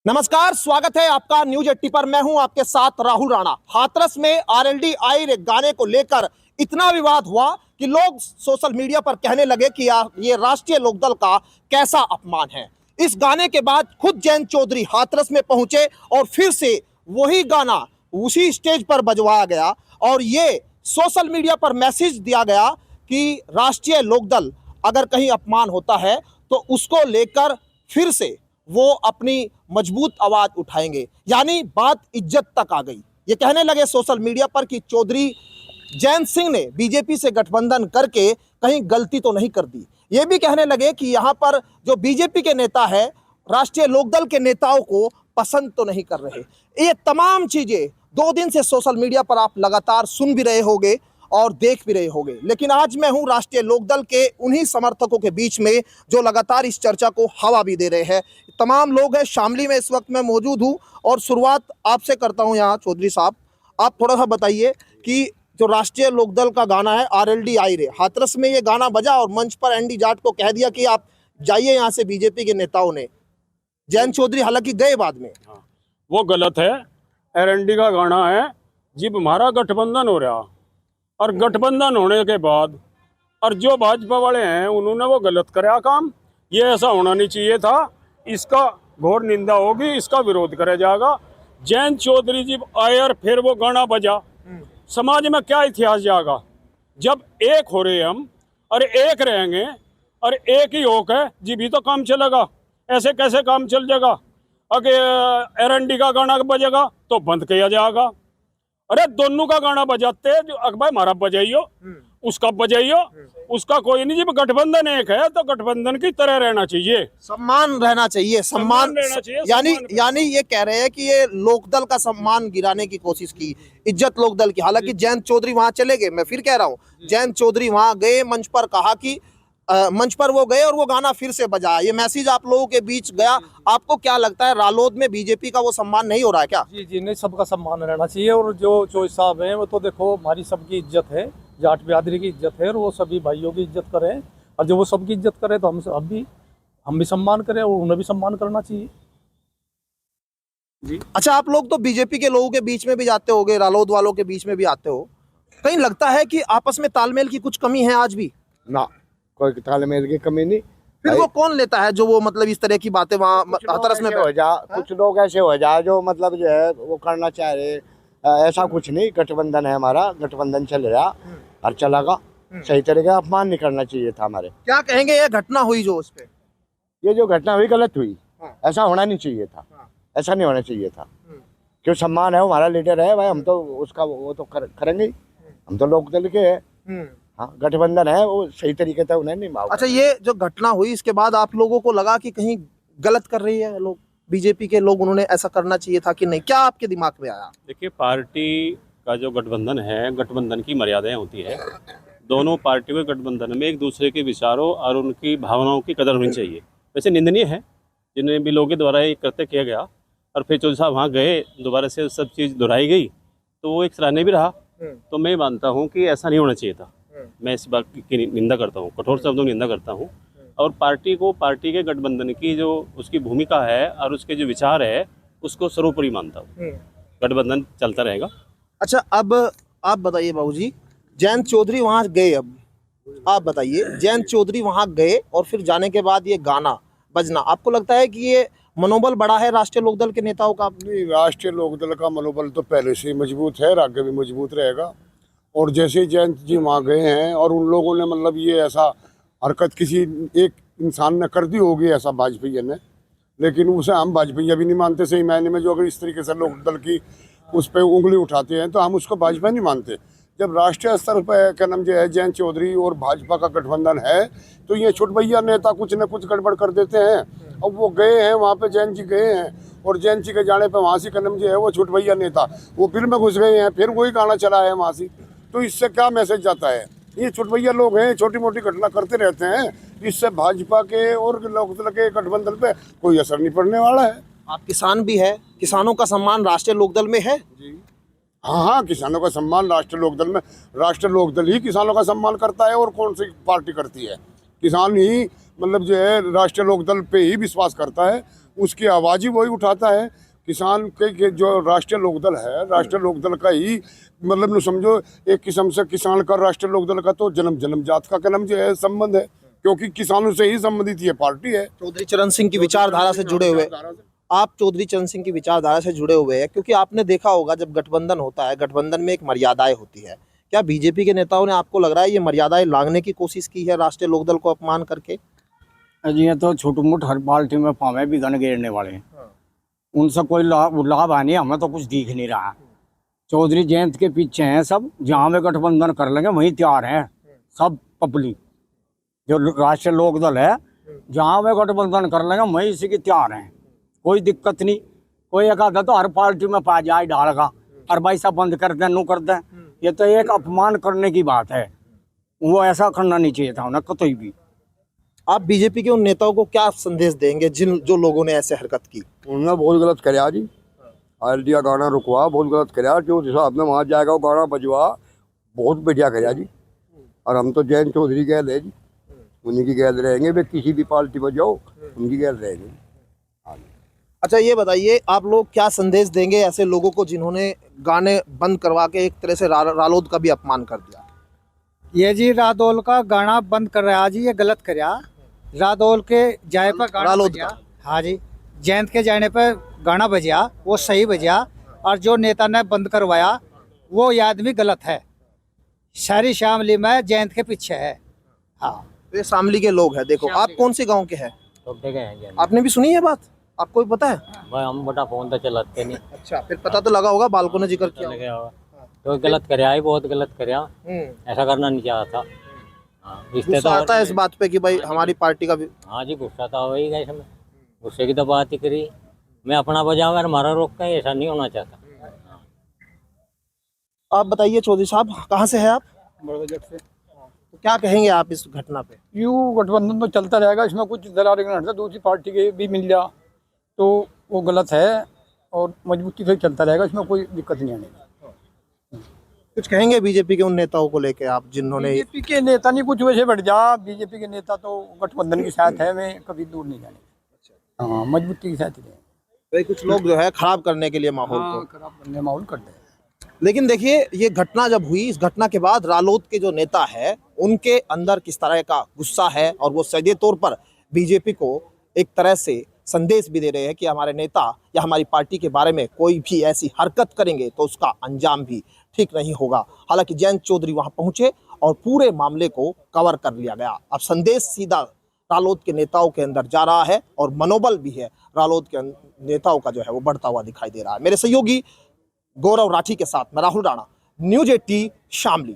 नमस्कार, स्वागत है आपका न्यूज 80 पर। मैं हूं आपके साथ राहुल राणा। हाथरस में आरएलडी आई गाने को लेकर इतना विवाद हुआ कि लोग सोशल मीडिया पर कहने लगे कि ये राष्ट्रीय लोकदल का कैसा अपमान है। इस गाने के बाद खुद जयंत चौधरी हाथरस में पहुंचे और फिर से वही गाना उसी स्टेज पर बजवाया गया और ये सोशल मीडिया पर मैसेज दिया गया कि राष्ट्रीय लोकदल अगर कहीं अपमान होता है तो उसको लेकर फिर से वो अपनी मजबूत आवाज उठाएंगे। यानी बात इज्जत तक आ गई। ये कहने लगे सोशल मीडिया पर कि चौधरी जयंत सिंह ने बीजेपी से गठबंधन करके कहीं गलती तो नहीं कर दी। ये भी कहने लगे कि यहाँ पर जो बीजेपी के नेता है राष्ट्रीय लोकदल के नेताओं को पसंद तो नहीं कर रहे। ये तमाम चीजें 2 दिन से सोशल मीडिया पर आप लगातार सुन भी रहे होंगे और देख भी रहे होंगे। लेकिन आज मैं हूं राष्ट्रीय लोकदल के उन्हीं समर्थकों के बीच में जो लगातार इस चर्चा को हवा भी दे रहे हैं। तमाम लोग हैं, शामली में इस वक्त मैं मौजूद हूं और शुरुआत आपसे करता हूं। यहाँ चौधरी साहब, आप थोड़ा सा बताइए कि जो राष्ट्रीय लोकदल का गाना है आरएलडी आई रे, हाथरस में ये गाना बजा और मंच पर एनडी जाट को कह दिया कि आप जाइए यहाँ से। बीजेपी के नेताओं ने, जयंत चौधरी हालांकि गए बाद में। वो गलत है। आरएलडी का गाना है जब हमारा गठबंधन हो रहा और गठबंधन होने के बाद और जो भाजपा वाले हैं उन्होंने वो गलत कराया काम। ये ऐसा होना नहीं चाहिए था। इसका घोर निंदा होगी, इसका विरोध करा जाएगा। जयंत चौधरी जी आए और फिर वो गाना बजा, समाज में क्या इतिहास जाएगा? जब एक हो रहे हम और एक रहेंगे और एक ही होक है जी भी तो काम चलेगा। ऐसे कैसे काम चल जाएगा? अगर आरएलडी का गाना बजेगा तो बंद किया जाएगा। अरे दोनों का गाना बजाते जो अकबर हमारा बजाइयो, उसका बजाइयो, उसका कोई नहीं। जब गठबंधन एक है तो गठबंधन की तरह रहना चाहिए, सम्मान रहना चाहिए, सम्मान रहना चाहिए। यानी ये कह रहे हैं कि ये लोकदल का सम्मान गिराने की कोशिश की, इज्जत लोकदल की। हालांकि जयंत चौधरी वहां चले गए, मैं फिर कह रहा हूँ, जयंत चौधरी वहां गए, मंच पर कहा कि मंच पर वो गए और वो गाना फिर से बजा। ये मैसेज आप लोगों के बीच गया। आपको क्या लगता है, रालोद में बीजेपी का वो सम्मान नहीं हो रहा है क्या? जी जी नहीं, सबका सम्मान रहना चाहिए। और जो चौधरी साहब हैं वो तो देखो हमारी सबकी इज्जत है, जाट बिरादरी की इज्जत है और वो सभी भाइयों की इज्जत करें। और जो वो सबकी इज्जत करे तो हम भी सम्मान करें और उन्हें भी सम्मान करना चाहिए जी। अच्छा, आप लोग तो बीजेपी के लोगों के बीच में भी जाते होगे, रालोद वालों के बीच में भी आते हो, कहीं लगता है कि आपस में तालमेल की कुछ कमी है आज भी? ना, कोई तालमेल की कमी नहीं। फिर वो कौन लेता है जो वो मतलब इस तरह की बातें वहाँ हाथरस में हो जा? कुछ लोग ऐसे हो जा जो मतलब जो है वो करना चाह रहे। ऐसा कुछ नहीं। गठबंधन है हमारा, गठबंधन चल रहा और चलेगा। सही तरीके का अपमान नहीं करना चाहिए था हमारे। क्या कहेंगे ये घटना हुई जो उस पे? ये जो घटना हुई गलत हुई। हाँ। ऐसा होना नहीं चाहिए था। ऐसा नहीं होना चाहिए था। क्यों? सम्मान है, हमारा लीडर है भाई, हम तो उसका वो तो करेंगे ही। हम तो लोकदल के हैं। हाँ, गठबंधन है, वो सही तरीके से उन्हें नहीं मांगा। अच्छा, ये जो घटना हुई इसके बाद आप लोगों को लगा कि कहीं गलत कर रही है लोग, बीजेपी के लोग, उन्होंने ऐसा करना चाहिए था कि नहीं? क्या आपके दिमाग में आया? देखिए, पार्टी का जो गठबंधन है, गठबंधन की मर्यादाएं होती है। दोनों पार्टियों के गठबंधन में एक दूसरे के विचारों और उनकी भावनाओं की कदर होनी चाहिए। वैसे निंदनीय है जिन्हें भी लोगों के द्वारा ये कृत्य किया गया और फिर चौधरी साहब वहाँ गए, दोबारा से सब चीज़ दोहराई गई तो वो एक सराहनीय भी रहा। तो मैं मानता हूँ कि ऐसा नहीं होना चाहिए था। मैं इस बात की निंदा करता हूँ, कठोर शब्दों में निंदा करता हूँ। और पार्टी को, पार्टी के गठबंधन की जो उसकी भूमिका है और उसके जो विचार है उसको सर्वोपरि मानता हूँ। गठबंधन चलता रहेगा। अच्छा, अब आप बताइए बाबूजी, जयंत चौधरी वहां गए, अब आप बताइए, जयंत चौधरी वहां गए और फिर जाने के बाद ये गाना बजना, आपको लगता है कि ये मनोबल बढ़ा है राष्ट्रीय लोकदल के नेताओं का? नहीं, राष्ट्रीय लोकदल का मनोबल तो पहले से ही मजबूत है, आगे भी मजबूत रहेगा। और जैसे जयंत जी वहाँ गए हैं और उन लोगों ने मतलब ये ऐसा हरकत किसी एक इंसान ने कर दी होगी, ऐसा भाजपा ने, लेकिन उसे हम भाजपा भी नहीं मानते सही मायने में। जो अगर इस तरीके से लोकदल की उस पर उंगली उठाते हैं तो हम उसको भाजपा नहीं मानते। जब राष्ट्रीय स्तर पर क्या नाम जो है जयंत चौधरी और भाजपा का गठबंधन है तो ये छोट भैया नेता कुछ न कुछ गड़बड़ कर देते हैं। अब वो गए हैं वहाँ पे, जयंत जी गए हैं और जयंत जी के जाने पे वहाँ से कदम जो है वो छोट भैया नेता वो फिर में घुस गए हैं, फिर वही गाना चला है वहाँ से। तो इससे क्या मैसेज जाता है? ये छोट भैया लोग हैं, छोटी मोटी घटना करते रहते हैं, इससे भाजपा के और लोकदल के गठबंधन पे कोई असर नहीं पड़ने वाला है। आप किसान भी है, किसानों का सम्मान राष्ट्रीय लोकदल में है? जी हाँ हाँ, किसानों का सम्मान राष्ट्रीय लोकदल में, राष्ट्रीय लोकदल ही किसानों का सम्मान करता है। और कौन सी पार्टी करती है? किसान ही मतलब जो है राष्ट्रीय लोकदल पे ही विश्वास करता है। उसकी आवाज़ ही वही उठाता है। किसान के जो राष्ट्रीय लोकदल है, राष्ट्रीय लोकदल का ही मतलब समझो एक किस्म से किसान का राष्ट्रीय लोकदल का तो जन्मजात का कलम जो है संबंध है, क्योंकि किसानों से ही संबंधित ये पार्टी है। चौधरी चरण सिंह की विचारधारा से जुड़े हुए आप चौधरी चरण सिंह की विचारधारा से जुड़े हुए हैं, क्योंकि आपने देखा होगा जब गठबंधन होता है, गठबंधन में एक मर्यादाएं होती है। क्या बीजेपी के नेताओं ने आपको लग रहा है ये मर्यादाएं लांघने की कोशिश की है राष्ट्रीय लोकदल को अपमान करके? जी ये तो छोटू मोट हर पार्टी में पावे भी गन घेरने वाले हैं, उनसे कोई लाभ आने हमें तो कुछ दिख नहीं रहा। चौधरी जयंत के पीछे हैं सब, जहाँ में गठबंधन कर लेंगे वहीं तैयार हैं सब पब्लिक। जो राष्ट्रीय लोकदल है जहाँ में गठबंधन कर लेंगे वहीं इसी की तैयार हैं, कोई दिक्कत नहीं। कोई एक आधा तो हर पार्टी में पा जाए डालेगा और भाई साहब बंद कर दें नू कर दें, ये तो एक अपमान करने की बात है। वो ऐसा करना नहीं चाहिए था उन्हें कतई भी। आप बीजेपी के उन नेताओं को क्या संदेश देंगे जो लोगों ने ऐसे हरकत की? उन्होंने बहुत गलत कराया जी, आरएलडी का गाना रुकवा, बहुत गलत कराया। जो हिसाब में वहाँ जाएगा वो गाना बजवा, बहुत बढ़िया कराया जी। और हम तो जयंत चौधरी गैल है जी, उन्हीं की गैल रहेंगे। वे किसी भी पार्टी में जाओ उनकी गैल रहेंगे। अच्छा ये बताइए, आप लोग क्या संदेश देंगे ऐसे लोगों को जिन्होंने गाने बंद करवा के एक तरह से रालोद का भी अपमान कर दिया? ये जी रादौल का गाना बंद कर रहा जी, ये गलत कराया। रादौल के जाए पर गाना रालोद बजा, हाँ जी, जयंत के जाने पर गाना बजा, वो सही बजा। और जो नेता ने बंद करवाया वो ये आदमी गलत है। सारी शामली में जयंत के पीछे है। हाँ, ये शामली के लोग हैं। देखो आप कौन से गांव के हैं? आपने भी सुनी है बात? आपको भी पता है? भाई हम बड़ा फोन तो चलाते नहीं। अच्छा, फिर पता तो लगा होगा, बालकों ने जिक्र किया लगे होगा तो गलत कराया ही, बहुत गलत कराया। ऐसा करना नहीं चाहा था। हाँ, रिश्ते गुस्सा आता है इस बात पे कि भाई हमारी पार्टी का भी। हाँ जी, गुस्सा तो वही गए इसमें, गुस्से की तो बात ही करी। मैं अपना बजाऊँ और हमारा रोक का, ऐसा नहीं होना चाहता। आप बताइए चौधरी साहब, कहाँ से है आप? बड़गजट से। तो क्या कहेंगे आप इस घटना पे? यूँ गठबंधन तो चलता रहेगा, इसमें कुछ दरार हटता दूसरी पार्टी के भी मिल जा तो वो गलत है, और मजबूती से चलता रहेगा, इसमें कोई दिक्कत नहीं आने। कुछ कहेंगे बीजेपी के उन नेताओं को लेके आप जिन्होंने? बीजेपी के नेता नहीं कुछ वैसे बढ़ जा, बीजेपी के नेता तो गठबंधन के साथ है, मैं कभी दूर नहीं जाने। हाँ, मजबूती के साथ ही रहे। भाई कुछ लोग जो है खराब करने के लिए माहौल को खराब करने माहौल करते हैं। लेकिन देखिए ये घटना जब हुई, इस घटना के बाद रालोद के जो नेता है उनके अंदर किस तरह का गुस्सा है, और वो सीधे तौर पर बीजेपी को एक तरह से संदेश भी दे रहे हैं कि हमारे नेता या हमारी पार्टी के बारे में कोई भी ऐसी हरकत करेंगे तो उसका अंजाम भी ठीक नहीं होगा। हालांकि जयंत चौधरी वहां पहुंचे और पूरे मामले को कवर कर लिया गया। अब संदेश सीधा रालोद के नेताओं के अंदर जा रहा है और मनोबल भी है रालोद के नेताओं का जो है वो बढ़ता हुआ दिखाई दे रहा है। मेरे सहयोगी गौरव राठी के साथ मैं राहुल राणा, न्यूज़ 18 शामली।